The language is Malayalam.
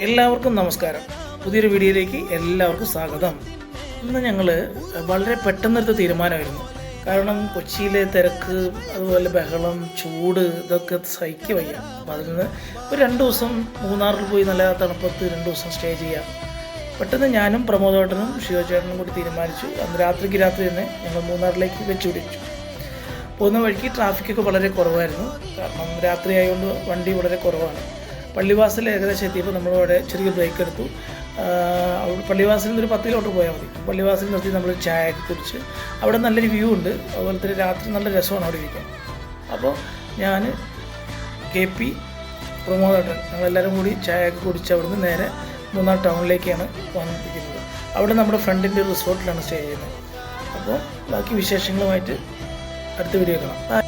എല്ലാവർക്കും നമസ്കാരം. പുതിയൊരു വീഡിയോയിലേക്ക് എല്ലാവർക്കും സ്വാഗതം. ഇന്ന് ഞങ്ങൾ വളരെ പെട്ടെന്നെടുത്ത തീരുമാനമായിരുന്നു. കാരണം കൊച്ചിയിലെ തിരക്ക്, അതുപോലെ ബഹളം, ചൂട് ഇതൊക്കെ സഹിക്കുക വയ്യ. അപ്പോൾ അതിൽ നിന്ന് ഒരു 2 ദിവസം മൂന്നാറിൽ പോയി നല്ല തണുപ്പത്ത് 2 ദിവസം സ്റ്റേ ചെയ്യാം. പെട്ടെന്ന് ഞാനും പ്രമോദേട്ടനും ശിവചേട്ടനും കൂടി തീരുമാനിച്ചു. അന്ന് രാത്രി തന്നെ ഞങ്ങൾ മൂന്നാറിലേക്ക് വെച്ചുപിടിച്ചു. പോകുന്ന വഴിക്ക് ട്രാഫിക്കൊക്കെ വളരെ കുറവായിരുന്നു. കാരണം രാത്രി ആയതുകൊണ്ട് വണ്ടി വളരെ കുറവാണ്. പള്ളിവാസൽ ഏകദേശം എത്തിയപ്പോൾ നമ്മളവിടെ ചെറിയ ബ്രേക്ക് എടുത്തു. പള്ളിവാസലിൽ നിന്ന് ഒരു 10 കിലോമീറ്റർ പോയാൽ മതി. പള്ളിവാസലിൽ നിർത്തി നമ്മൾ ചായയൊക്കെ കുടിച്ച് അവിടെ നല്ലൊരു വ്യൂ ഉണ്ട്. അതുപോലെ തന്നെ രാത്രി നല്ല രസമാണ് അവിടെ ഇരിക്കാൻ. അപ്പോൾ ഞാൻ KP പ്രമോദേട്ടൻ ഞങ്ങളെല്ലാവരും കൂടി ചായയൊക്കെ കുടിച്ച് അവിടുന്ന് നേരെ മൂന്നാർ ടൗണിലേക്കാണ് വന്നിരിക്കുന്നത്. അവിടെ നമ്മുടെ ഫ്രണ്ടിൻ്റെ റിസോർട്ടിലാണ് സ്റ്റേ ചെയ്യുന്നത്. അപ്പോൾ ബാക്കി വിശേഷങ്ങളുമായിട്ട് അടുത്ത വീഡിയോ കാണാം.